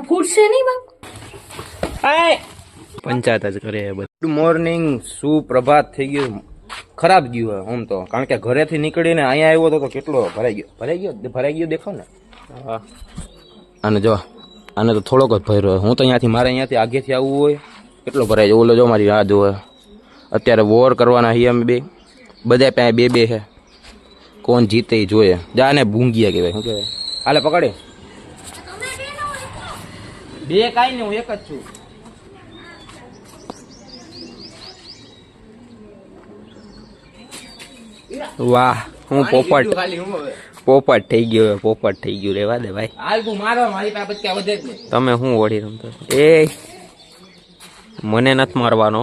ફૂટશે નહીં બાપ. પંચાયત જ કરે. ગુડ મોર્નિંગ, સુપ્રભાત થઈ ગયું. ખરાબ ગયું આમ તો, કારણ કે ઘરેથી નીકળીને અહીંયા આવ્યો તો કેટલો ભરાઈ ગયો દેખો ને. અને જો આને તો થોડોક જ ભર્યો. હું તો અહીંયાથી મારે અહીંયાથી આગેથી આવવું હોય કેટલો ભરાઈ જાય. ઓલો જો મારી રાહ જોવે. અત્યારે વોર કરવાના છીએ અમે બધા પાસે બે છે. કોણ જીતે એ જોઈએ. જાને ભૂંગિયા કહેવાય. શું કહેવાય? હાલે પકડે બે. કાંઈ નહીં, હું એક જ છું. વાહ, હું પોપટ થઈ ગયો. પોપટ થઈ ગયું. રેવા દે ભાઈ. તમે શું ઓળી રમતો? એ મને નથી મારવાનો,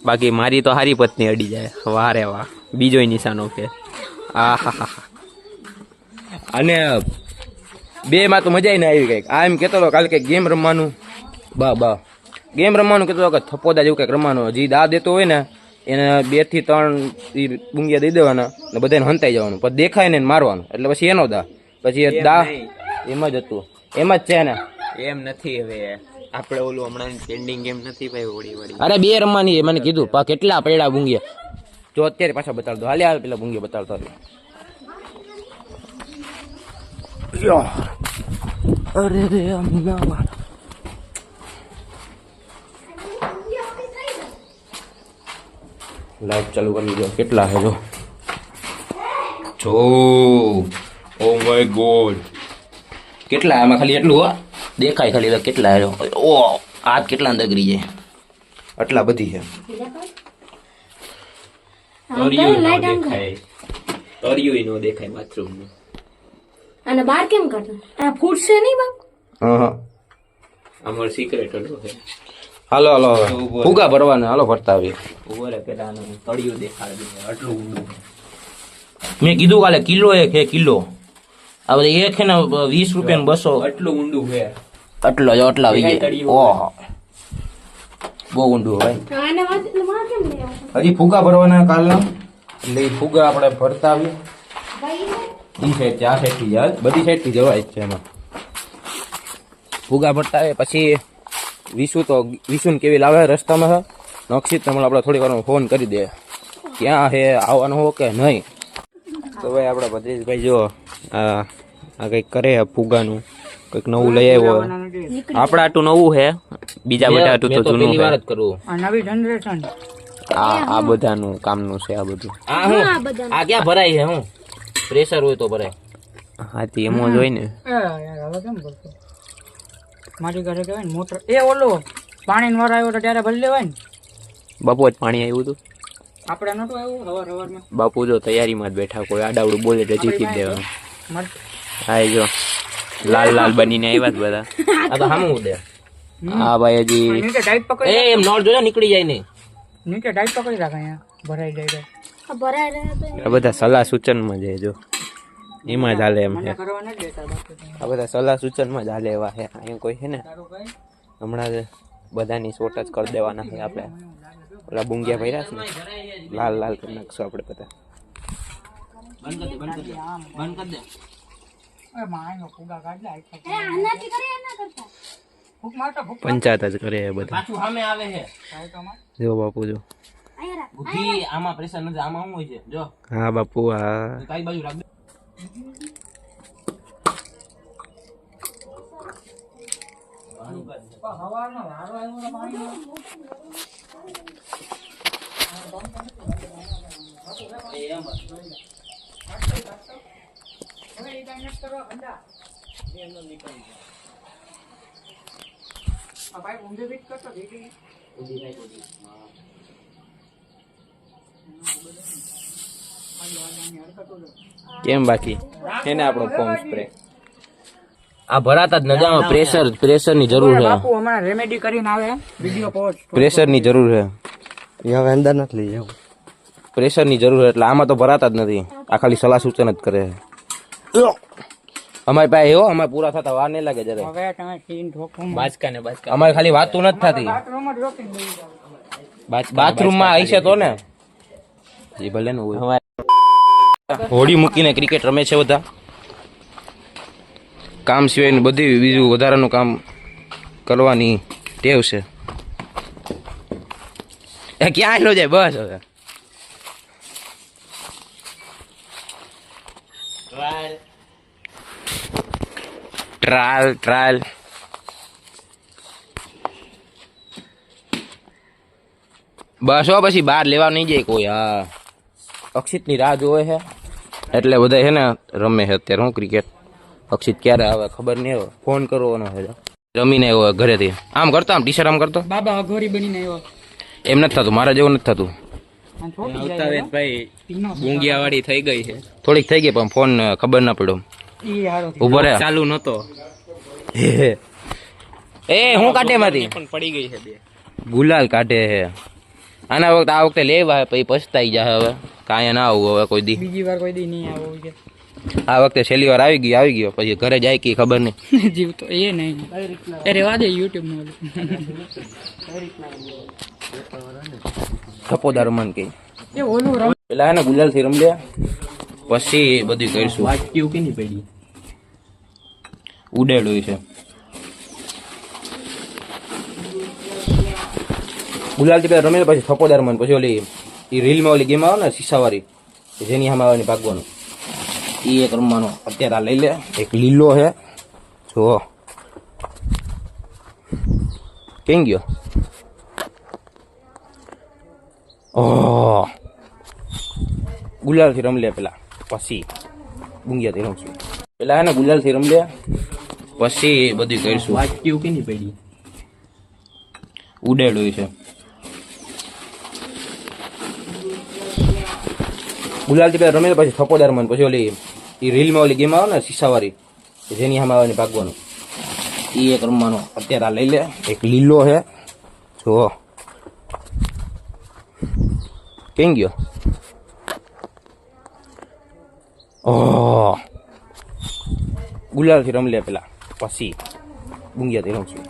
બાકી મારી તો હારી પત્ની અડી જાય. વાહ રે વાહ, બીજો નિશાનો કે. આ અને બે માં તો મજા ને આવી કઈક. આ એમ કેતો હતો કાલે કઈક ગેમ રમવાનું. ગેમ રમવાનું કેતો કે થપ્પોદા જેવું કઈક રમવાનું. જે દા દેતો હોય ને એને 2 થી 3 બુંગિયા દઈ દેવાના ને બધાને હંતાઈ જવાનું. પછી દેખાય ને મારવાનું, એટલે પછી એનો દા. પછી દા એમ જ હતું, એમ જ છે ને. એમ નથી હવે આપણે ઓલું હમણાં પેન્ડિંગ ગેમ નથી ભાઈ ઓડી વાળી. અરે બે રમવાની મને કીધું. કેટલા પડ્યા બુંગિયા જો અત્યારે પાછા બતાડ દો. હાલે પેલા બુંગિયા બતાડતો. અરે રે લાઈટ ચાલુ કરી દો. કેટલા છે જો. ઓ માય ગોડ, કેટલા આમાં? ખાલી એટલું હો દેખાય ખાલી. કેટલા છે? ઓ હાથ કેટલા અંદર ગરી જાય. આટલા બધી છે. તરિયું નો દેખાય બાથરૂમ નું. અને બહાર કેમ કરતા? આ ફૂટશે નહીં બાપ. અમાર સિક્રેટ હતું છે. હાલો ફુગા ભરવાના. હાલો ભરતા આવીએ. ઓરે પેલા તળિયું દેખાડે આટલું ઊંડું. મેં કીધું કાલે કિલો એક હે. કિલો આ બધા એક હે ને 20 રૂપિયા ને 200. આટલું ઊંડું છે. આટલા આવી જાય. ઓહો, બહુ ઊંડું ભાઈ. હજી ફુગા ભરવાના કાલના. એટલે એ ફુગા આપણે ભરતા આવીએ. ઈ સાઈડ આ સાઈડ થી જાય, બધી સાઈડ થી જવાય છે એમાં. ફુગા ભરતા આવે પછી વિશુ ને કેવી લાવે રસ્તામાં નક્ષિત હમણાં આપણે થોડી વાર ફોન કરી દે ક્યાં હે, આવવાનું હો કે નહીં. તો ભાઈ આપણા ભદ્રેશભાઈ જો આ કંઈક કરે ફુગાનું, કંઈક નવું લઈ આવ્યો. આપણા આટું નવું હે, બીજા બધા આટું તો જૂનું છે. નવી જનરેશન. આ બધાનું કામનું છે. આ બધું આ ક્યાં ભરાય છે? હું પ્રેશર હોય તો ભરાય. હાથી એમ જ હોય ને. હવે કેમ કરતો મારી ઘરે કહેવાય ને મોટર. એ ઓલો પાણી નો આવ્યો તો ત્યારે ભરી લેવાય ને. બાપુ જ પાણી આવ્યું હતું. આપણે નતું આવ્યું હવારમાં. બાપુ જો તૈયારીમાં જ બેઠા. કોઈ આડાવડું બોલે તો જીતી દેવાનું. હા જો લાલ બનીને આવ્યા જ બધા. આ તો સામું દે. હા ભાઈ હજી નીચે ટાઈટ પકડી. એમ નોટ જોજો નીકળી જાય ને. નીચે ટાઈટ પકડી રાખ. અહીંયા ભરાઈ જાય. આ બધા સલાહ સૂચનમાં જાય જો. એમાં જ હાલે એમ છે. આ બધા સલાહ સૂચનમાં જ હાલે એવા છે. અહીંયા કોઈ છે ને હમણાં જ બધાની શોર્ટ જ કરી દેવાના છે. આપણે ઓલા બુંગિયા ભર્યા છે ને લાલ કરી નાખશું આપણે બધા. પંચાયત જ કરે બધા. જો બાપુ જો. આમાં પ્રેશર નથી. આમાં શું હોય છે જો. હા બાપુ હા. કઈ બાજુ રાખ. કેમ બાકી છે ને આપણો ફોર્મ સ્પ્રે આ ભરાતા જ ન જાવ. પ્રેશર ની જરૂર છે. બાપુ હમણાં રેમેડી કરીને આવે વિડિયો પોસ્ટ. પ્રેશર ની જરૂર છે. હવે અંદર નથી લઈ જાવ. પ્રેશર ની જરૂર છે એટલે આમાં તો ભરાતા જ નથી. આ ખાલી સલાહ સૂચન જ કરે. અમારી પાસે એવો અમારે પૂરા થતા વાર નહીં લાગે જરા. હવે તમે સીન ઠોકો. બાચકા ને બાચકા. અમારે ખાલી વાતું નથી થતી. બાથરૂમ જ રોકીને લઈ જાવ. બાથરૂમમાં આવી છે તો ને એ ભલે ને હોય. હોડી મૂકીને ક્રિકેટ રમે છે બધા. કામ સિવાયનું બધી બીજું વધારાનું કામ કરવાની ટેવ છે. એ ક્યાં આવેલો જાય બસ હવે. ટ્રાયલ બસ હો, પછી બહાર લેવા નહીં જાય કોઈ. હા, અક્ષિતની રાહ જોવે છે એટલે બધા છે ને રમે છે અત્યારે. હું ક્રિકેટ અક્ષિત ક્યારે આવે ખબર નહીં. હવે ફોન કરવાનો છે. રમીને આવ્યો ઘરેથી. આમ કરતો, આમ ટી શર્ટ આમ કરતો. બાબા અઘોરી બનીને આવ્યો. એમ નથી થતું, મારા જેવું નથી થતું. આમ છોટી આવતા જાય વેત ભાઈ પીનો ગુંગિયા વાળી થઈ ગઈ છે. થોડીક થઈ ગઈ પણ ફોન ખબર ના પડ્યો. ઈ હારો ઉભો રે. ચાલુ નતો એ હું કાઢે માંથી પણ પડી ગઈ છે બે. ગુલાલ કાઢે છે. આના વખતે આ વખતે લેવા પછી પછતાઈ જાય. હવે કાંઈ ના આવું હવે કોઈ દી. બીજી વાર કોઈ દી નહીં આવો કે આ વખતે છેલ્લી વાર આવી ગયો પછી ઘરે જાય કે ખબર નહીં. જીવ તો એ નહીં. અરે વાદે યુટ્યુબ નું થપોદાર મન કે એ ઓલું રમ પેલા ને ગુલાલ થી રમલે પછી બધું કરીશું. વાટક્યું કે નહીં પડી ઉડેલું છે ગુલાલ થી પેલા રમેલ પછી થપોદાર મન પછી ઓલી એ રીલમાં ઓલી ગેમ આવે ને શીશાવાળી જેની સામે આવવાની ભાગવાનું એ એક રમવાનો. અત્યારે આ લઈ લે. એક લીલો છે જો કેમ ગયો. ઓહ ગુલાલ થી રમલે પેલા પછી ગુંગિયા થી રમશું. પેલા ને ગુલાલ થી રમલે પછી બધું કરીશું. વાટક્યું કે નહીં પડી ઉડેલું છે ગુલાલ થી પેલા રમેલ પછી થપોદાર મન પછી ઓલી એ રીલમાં ઓલી ગેમ આવે ને શીશાવાળી જેની સામે આવવાની ભાગવાનું એ એક રમવાનો. અત્યારે આ લઈ લે. એક લીલો છે જો કેમ ગયો. ઓહ ગુલાલ થી રમલે પેલા પછી ગુંગિયા થી રમશું.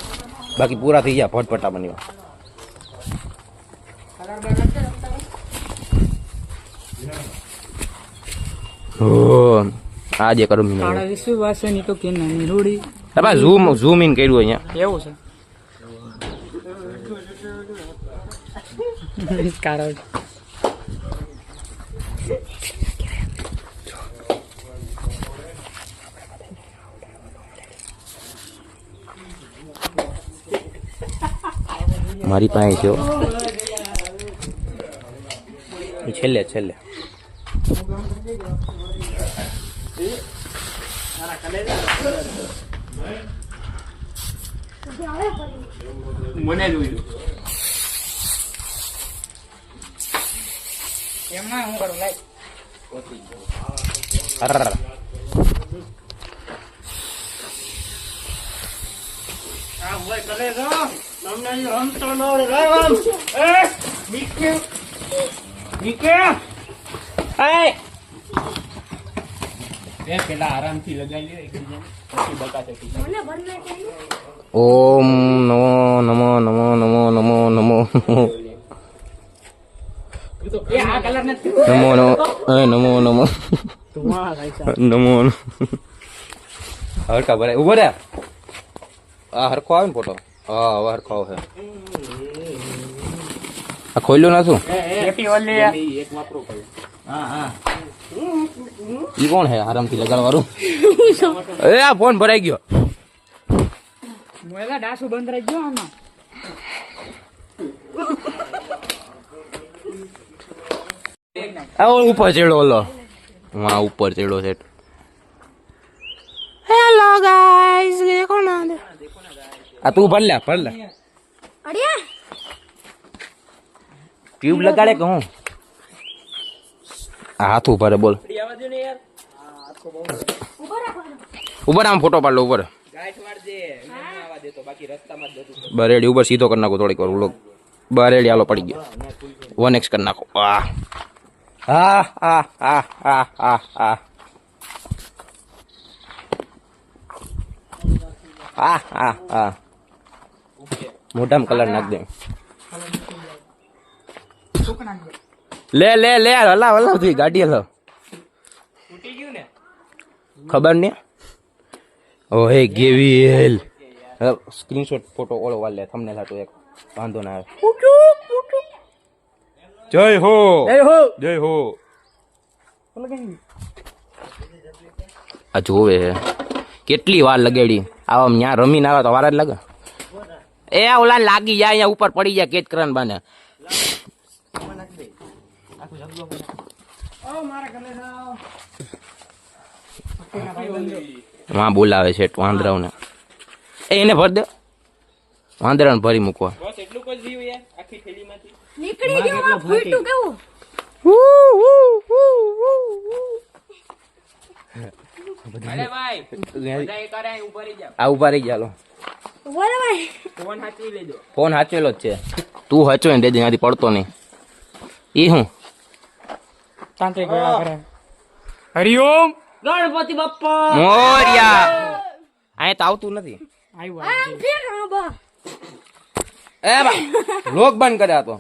બાકી પૂરા થઈ ગયા ભટપટા બન્યા. આજે કરું કાળા વિશ્વાસની તો કે નાની રૂડી. ઝૂમ ઇન કર્યું અહીંયા. એવું છે કાળા મારી પાસે છે છેલ્લે છેલ્લે. મને જોયું એમાં હું કરું લાઈ અરર. પેલા આરામથી લગાવી લે એકબીજાને પછી બકાતે ઓમ નમો નમો નમો નમો નમો નમો એ આ કલર નથી નમો નમો નમો નમો નમો હરકા ભરાય. ઉભો રે. આ હરખો આવે ને ફોટો. હા હવે હરખો આવે. આ ખોલ્યું ના શું હેપી ઓલી એક વાપરો પડે. ઈ કોણ હે આરામથી લગાડવાળું. એ આ ફોન ભરાઈ ગયો. મોયલા ડાસુ બંધ રહી ગયો આમાં. આ ઉપર ચડ્યો ઓલો. હા ઉપર ચડ્યો છે. હેલો ગાઈસ દેખો ના. આ તું ભર લે અડિયા ટ્યુબ લગાડે કે હું આ હાથ ઉપર બોલ. ઉપર આમ ફોટો પાડ લો ઉપર. બરેડી ઉપર સીધો કરી નાખો થોડીક વાર. લોક બરેડી આલો પડી ગયો. 1x કરી નાખો. વાહ હા હા હા હા હા હા હા હા હા મોઢામાં કલર નાખ દે. લે લે લે હલાવ થી ગાડી હલાવ. ખબર નહીં ઓહે ગેવીલ સ્ક્રીનશોટ ફોટો ઓળો વાળ લે થંબનેલ હતો એક વાંધો ના આવે જય હો જય હો આ જોવે હે કેટલી વાર લગાડી આવા ન્યા રમીને આવે તો વાર જ લાગે એ ઓલા લાગી જાય અહીંયા ઉપર પડી જાય કેચ કરન બાને માં બોલાવે છે વાંદરાઓને એને ભર દે વાંદરાને ભરી મૂકવા બસ એટલું જ રહ્યું યાર આખી થેલીમાંથી નીકળી ગયો આ ફૂટું કેવું અરે ભાઈ બધા એ કરે ઉપર જાવ આ ઉભા રહી ગયા લો બોલો ભાઈ ફોન હાચવી લેજો ફોન હાચવેલો જ છે તું હાચવે ને તેથી ત્યાંથી પડતો નહીં ઈ હું તાંત્રિક ગોળા કરે હરિઓમ ગણપતિ બાપ્પા મોરિયા અહીંયા તો આવતું નથી આવ્યું આમ ફેર હા બા એ બા લોક બંધ કર્યા તો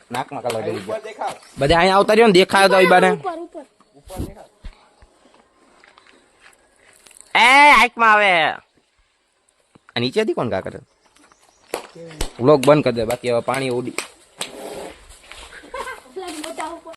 નાકમાં કલર ગળી ગયા બધા અહીંયા આવતા રહ્યો ને દેખાય તો ઈ બાને ઉપર ઉપર એ આંખમાં આવે આ નીચેથી કોણ કા કરે લોક બંધ કરી દે બાકી હવે પાણી ઉડી